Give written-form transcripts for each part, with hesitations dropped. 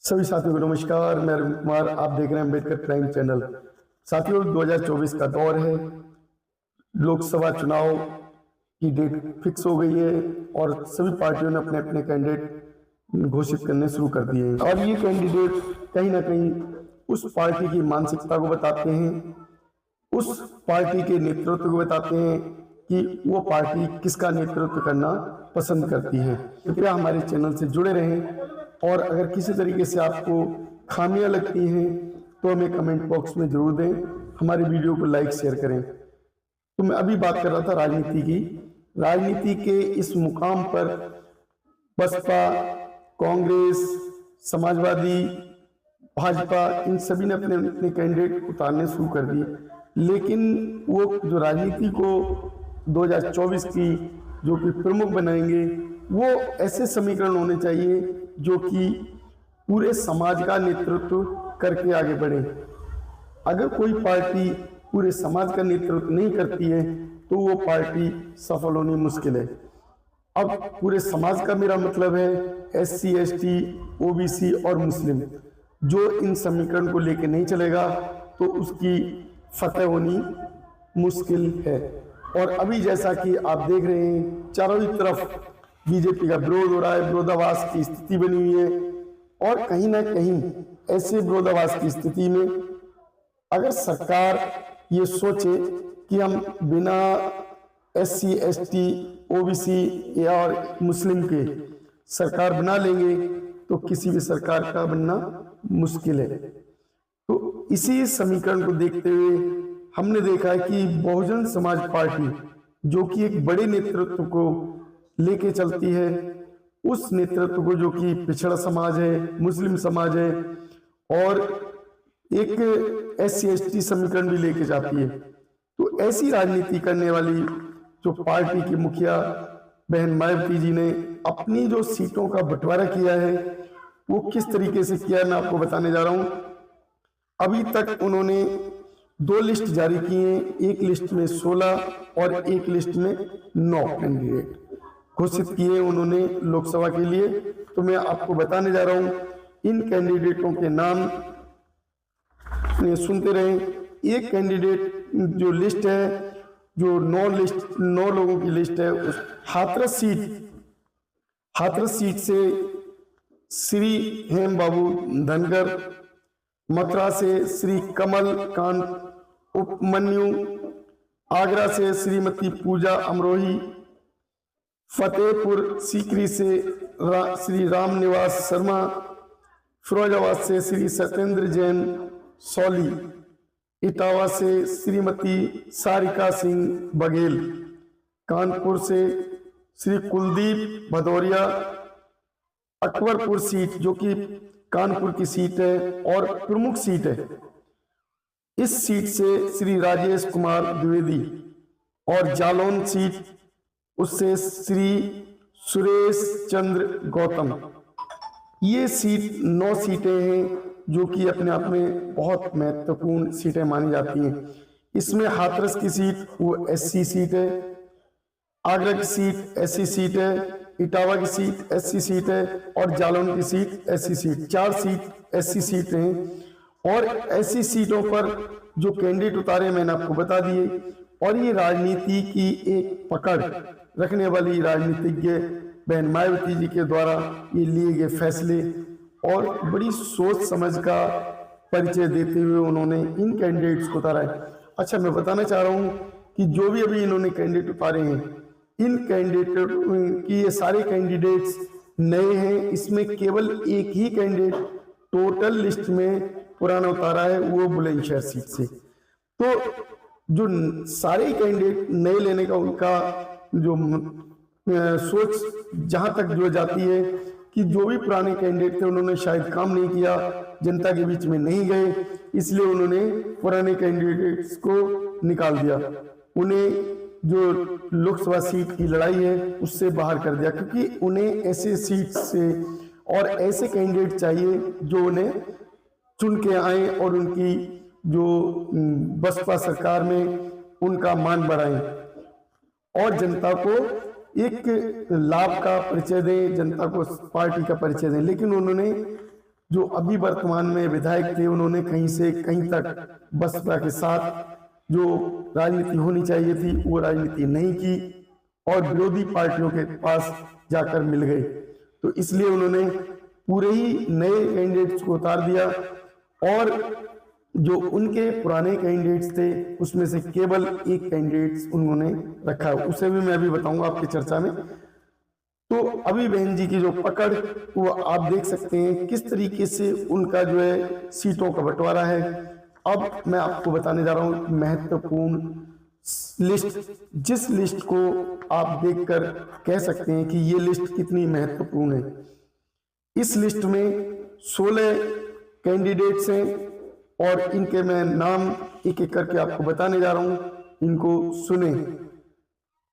सभी साथियों को नमस्कार। मैं अरविंद कुमार, आप देख रहे हैं अम्बेडकर प्राइम चैनल। साथियों, 2024 का दौर है। लोकसभा चुनाव की डेट फिक्स हो गई है और सभी पार्टियों ने अपने अपने कैंडिडेट घोषित करने शुरू कर दिए हैं। और ये कैंडिडेट कहीं ना कहीं उस पार्टी की मानसिकता को बताते हैं, उस पार्टी के नेतृत्व को बताते हैं कि वो पार्टी किसका नेतृत्व करना पसंद करती है। कृपया हमारे चैनल से जुड़े रहें और अगर किसी तरीके से आपको खामियां लगती हैं तो हमें कमेंट बॉक्स में जरूर दें, हमारी वीडियो को लाइक शेयर करें। तो मैं अभी बात कर रहा था राजनीति की। राजनीति के इस मुकाम पर बसपा, कांग्रेस, समाजवादी, भाजपा, इन सभी ने अपने अपने कैंडिडेट उतारने शुरू कर दिए। लेकिन वो जो राजनीति को 2024 की जो कि प्रमुख बनाएंगे, वो ऐसे समीकरण होने चाहिए जो कि पूरे समाज का नेतृत्व करके आगे बढ़े। अगर कोई पार्टी पूरे समाज का नेतृत्व नहीं करती है तो वो पार्टी सफल होनी मुश्किल है। अब पूरे समाज का मेरा मतलब है SC, ST, OBC और मुस्लिम। जो इन समीकरण को लेके नहीं चलेगा तो उसकी फतह होनी मुश्किल है। और अभी जैसा कि आप देख रहे हैं, चारों ही तरफ बीजेपी का विरोध हो रहा है, विरोधाभास की स्थिति बनी हुई है। और कहीं ना कहीं ऐसे विरोधाभास की स्थिति में अगर सरकार ये सोचे कि हम बिना SC, ST, OBC और मुस्लिम के सरकार बना लेंगे तो किसी भी सरकार का बनना मुश्किल है। तो इसी समीकरण को देखते हुए हमने देखा है कि बहुजन समाज पार्टी, जो कि एक बड़े नेतृत्व को लेके चलती है, उस नेतृत्व को जो कि पिछड़ा समाज है, मुस्लिम समाज है और एक SC, ST समीकरण भी लेके जाती है। तो ऐसी राजनीति करने वाली जो पार्टी की मुखिया बहन मायावती जी ने अपनी जो सीटों का बंटवारा किया है वो किस तरीके से किया है मैं आपको बताने जा रहा हूं। अभी तक उन्होंने 2 लिस्ट जारी की हैं, एक लिस्ट में 16 और एक लिस्ट में 9 कैंडिडेट घोषित किए उन्होंने लोकसभा के लिए। तो मैं आपको बताने जा रहा हूं इन कैंडिडेटों के नाम, सुनते रहें। एक कैंडिडेट जो लिस्ट है, जो 9 लोगों की लिस्ट है, उस हाथरस सीट से श्री हेम बाबू धनगर, मथुरा से श्री कमल कांत उपमन्यु, आगरा से श्रीमती पूजा अमरोही, फतेहपुर सीकरी से श्री रामनिवास शर्मा, फिरोजाबाद से श्री सत्येंद्र जैन सौली, इटावा से श्रीमती सारिका सिंह बघेल, कानपुर से श्री कुलदीप भदौरिया, अकबरपुर सीट जो कि कानपुर की सीट है और प्रमुख सीट है, इस सीट से श्री राजेश कुमार द्विवेदी, और जालौन सीट उससे श्री सुरेश चंद्र गौतम। ये सीट 9 सीटें हैं जो कि अपने आप में बहुत महत्वपूर्ण सीटें मानी जाती हैं। इसमें हाथरस की सीट वो SC सीट है, आगरा की सीट SC सीट है, इटावा की सीट SC सीट है और जालौन की seat SC seat. 4 seat SC seat हैं। और ऐसी सीटों पर जो कैंडिडेट उतारे मैंने आपको बता दिए। और ये राजनीति की एक पकड़ रखने वाली राजनीतिज्ञ बहन मायावती जी के द्वारा ये लिए गए फैसले और बड़ी सोच समझ का परिचय देते हुए उन्होंने इन कैंडिडेट्स को उतारा है। अच्छा, मैं बताना चाह रहा हूँ कि जो भी अभी इन्होंने कैंडिडेट उतारे हैं, इन कैंडिडेट की ये सारे कैंडिडेट्स नए हैं। इसमें केवल एक ही कैंडिडेट टोटल लिस्ट में पुराना उतारा है, वो बुलंदशहर सीट से। तो जो सारे कैंडिडेट नए लेने का उनका जो सोच जहां तक जो जाती है कि जो भी पुराने कैंडिडेट थे उन्होंने शायद काम नहीं किया, जनता के बीच में नहीं गए, इसलिए उन्होंने पुराने कैंडिडेट्स को निकाल दिया, उन्हें जो लोकसभा सीट की लड़ाई है उससे बाहर कर दिया, क्योंकि उन्हें ऐसे सीट से और ऐसे कैंडिडेट चाहिए जो उन्हें चुन के आए और उनकी जो बसपा सरकार में उनका मान बढ़ाएं और जनता को एक लाभ का परिचय दें, जनता को पार्टी का परिचय दें। लेकिन उन्होंने जो अभी वर्तमान में विधायक थे, उन्होंने कहीं से कहीं तक बसपा के साथ जो राजनीति होनी चाहिए थी वो राजनीति नहीं की और विरोधी पार्टियों के पास जाकर मिल गए। तो इसलिए उन्होंने पूरे ही नए कैंडिडेट्स को उतार दिया और जो उनके पुराने कैंडिडेट्स थे उसमें से केवल एक कैंडिडेट्स उन्होंने रखा, उसे भी मैं अभी बताऊंगा आपकी चर्चा में। तो अभी बहन जी की जो पकड़ वो आप देख सकते हैं किस तरीके से उनका जो है सीटों का बंटवारा है। अब मैं आपको बताने जा रहा हूं महत्वपूर्ण लिस्ट, जिस लिस्ट को आप देखकर कह सकते हैं कि ये लिस्ट कितनी महत्वपूर्ण है। इस लिस्ट में 16 कैंडिडेट्स हैं और इनके मैं नाम एक एक करके आपको बताने जा रहा हूं, इनको सुने।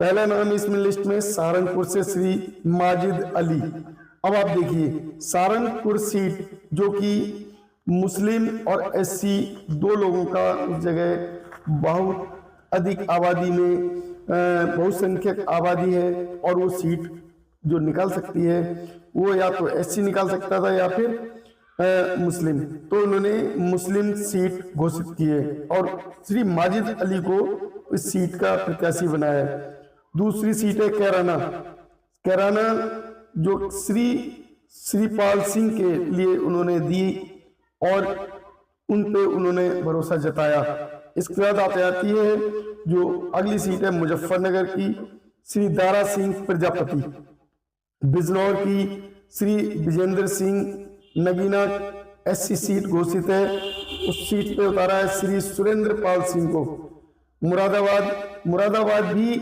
पहला नाम इसमें लिस्ट में सहारनपुर से श्री माजिद अली। अब आप देखिए सहारनपुर सीट जो कि मुस्लिम और एससी दो लोगों का उस जगह बहुत अधिक आबादी में बहुसंख्यक आबादी है और वो सीट जो निकाल सकती है वो या तो एससी निकाल सकता था या फिर मुस्लिम। तो उन्होंने मुस्लिम सीट घोषित की है और श्री माजिद अली को इस सीट का प्रत्याशी बनाया है। दूसरी सीट है कैराना। कैराना जो श्रीपाल सिंह के लिए उन्होंने दी और उन पे उन्होंने भरोसा जताया। इसके बाद आती है जो अगली सीट है मुजफ्फरनगर की श्री दारा सिंह प्रजापति। बिजनौर की श्री विजेंद्र सिंह नगीना एससी सीट घोषित है, उस सीट पे उतारा है श्री सुरेंद्र पाल सिंह को। मुरादाबाद भी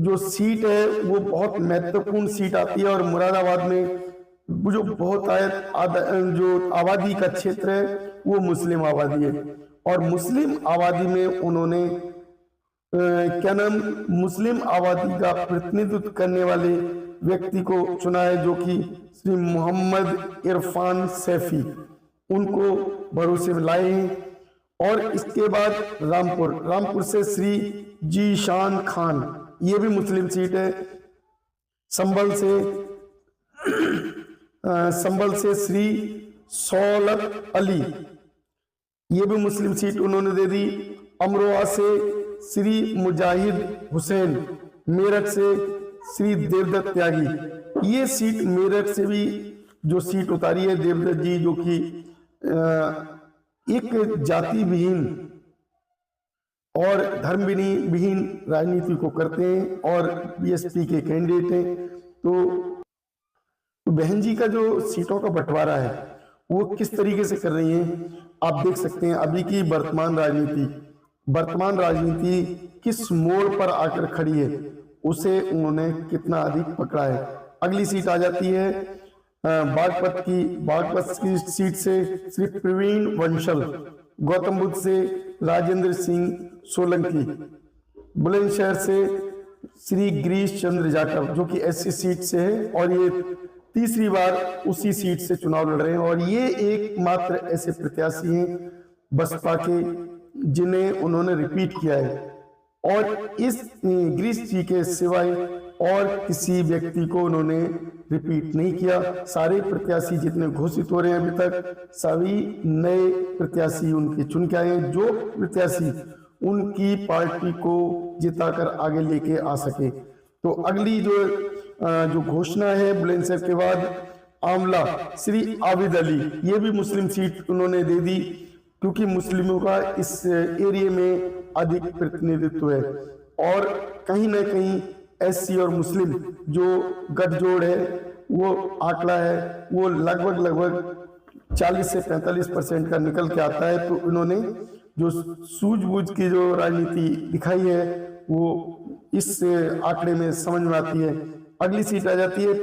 जो सीट है वो बहुत महत्वपूर्ण सीट आती है और मुरादाबाद में जो बहुत जो आबादी का क्षेत्र है वो मुस्लिम आबादी है और मुस्लिम आबादी में उन्होंने मुस्लिम आबादी का प्रतिनिधित्व करने वाले व्यक्ति को चुना है जो कि श्री मोहम्मद इरफान सैफी, उनको भरोसे में लाए हैं। और इसके बाद रामपुर से श्री जीशान खान, ये भी मुस्लिम सीट है। संभल से श्री सौलत अली, ये भी मुस्लिम सीट उन्होंने दे दी। अमरोहा से श्री मुजाहिद हुसैन, मेरठ से श्री देवदत्त त्यागी, ये सीट मेरठ से भी जो सीट उतारी है देवदत्त जी जो कि एक जाति विहीन और धर्म विहीन राजनीति को करते हैं और बीएसपी के कैंडिडेट हैं। तो बहन जी का जो सीटों का बंटवारा है वो किस तरीके से कर रही हैं आप देख सकते हैं। अभी की वर्तमान राजनीति किस मोड़ पर आकर खड़ी है उसे उन्होंने कितना अधिक पकड़ा है। अगली सीट आ जाती है बागपत की सीट से श्री प्रवीण वंशल, गौतम बुद्ध से राजेंद्र सिंह सोलंकी, बुलंदशहर से श्री गिरीश चंद्र जाटव जो कि एससी सीट से है और ये तीसरी बार उसी सीट से चुनाव लड़ रहे हैं और ये एकमात्र ऐसे प्रत्याशी हैं बसपा के जिन्हें उन्होंने रिपीट किया है और इस गिरीश जी के सिवाय और किसी व्यक्ति को उन्होंने रिपीट नहीं किया। सारे प्रत्याशी जितने घोषित हो रहे हैं अभी तक सभी नए प्रत्याशी उनके चुन के आए हैं, जो प्रत्याशी उनकी पार्टी को जिताकर आगे लेके आ सके। तो अगली जो घोषणा है बुलंदशहर के बाद आमला श्री आबिद अली, ये भी मुस्लिम सीट उन्होंने दे दी क्योंकि मुस्लिमों का इस एरिया में अधिक प्रतिनिधित्व है और कहीं ना कहीं एससी और मुस्लिम जो गठजोड़ है वो आंकड़ा है वो लगभग 40 से 45% का निकल के आता है। तो इन्होंने जो सूझबूझ की जो राजनीति दिखाई है वो इस आंकड़े में समझ में आती है। अगली सीट आ जाती है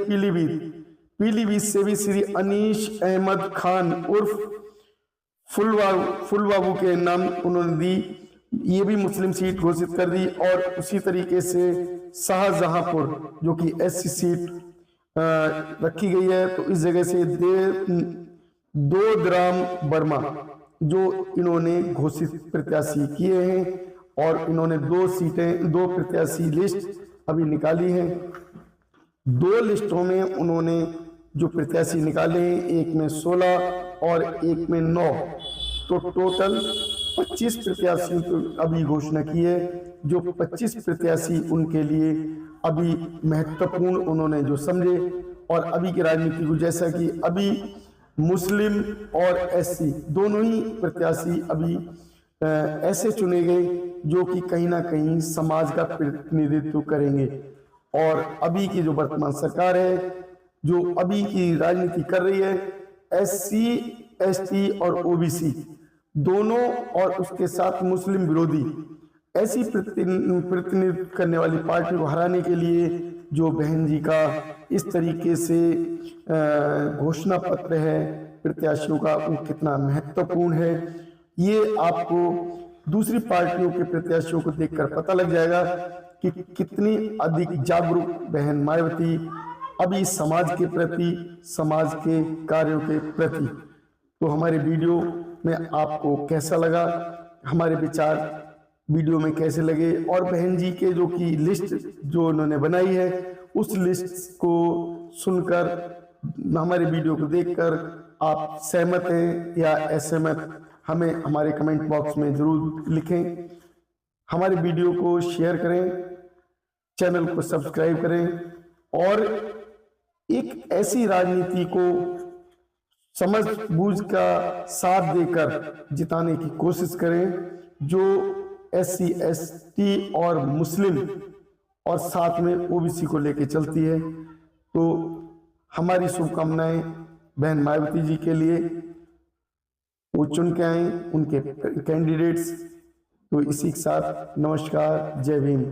पीलीभीत से भी श्री अनीश अहमद खान उर्फ फुलबाबू के नाम उन्होंने दी, ये भी मुस्लिम सीट घोषित कर दी। और उसी तरीके से शाहजहांपुर जो कि एससी सीट रखी गई है तो इस जगह से दोदराम वर्मा जो इन्होंने घोषित प्रत्याशी किए हैं और इन्होंने दो प्रत्याशी लिस्ट अभी निकाली है। दो लिस्टों में उन्होंने जो प्रत्याशी निकाले हैं, एक में 16 और एक में 9, तो टोटल 25 प्रत्याशियों को अभी घोषणा की है। जो 25 प्रत्याशी उनके लिए अभी महत्वपूर्ण उन्होंने जो समझे, और अभी की राजनीति को, जैसा कि अभी मुस्लिम और एससी दोनों ही प्रत्याशी अभी ऐसे चुने गए जो कि कहीं ना कहीं समाज का प्रतिनिधित्व करेंगे। और अभी की जो वर्तमान सरकार है, जो अभी की राजनीति कर रही है, एससी, एसटी और ओबीसी दोनों, और उसके साथ मुस्लिम विरोधी, ऐसी प्रतिनिधित्व करने वाली पार्टी को हराने के लिए जो बहन जी का इस तरीके से घोषणा पत्र है प्रत्याशियों का, वो कितना महत्वपूर्ण है, ये आपको दूसरी पार्टियों के प्रत्याशियों को देखकर पता लग जाएगा कि कितनी अधिक जागरूक बहन मायावती अभी समाज के प्रति, समाज के कार्यों के प्रति। तो हमारे वीडियो में आपको कैसा लगा, हमारे विचार वीडियो में कैसे लगे, और बहन जी के जो की लिस्ट जो उन्होंने बनाई है, उस लिस्ट को सुनकर, हमारे वीडियो को देखकर आप सहमत हैं या असहमत, हमें हमारे कमेंट बॉक्स में जरूर लिखें। हमारे वीडियो को शेयर करें, चैनल को सब्सक्राइब करें, और एक ऐसी राजनीति को समझ बूझ का साथ देकर जिताने की कोशिश करें जो एससी, एसटी और मुस्लिम और साथ में ओबीसी को लेके चलती है। तो हमारी शुभकामनाएं बहन मायावती जी के लिए, वो चुन के आए उनके कैंडिडेट्स। तो इसी के साथ नमस्कार, जय भीम।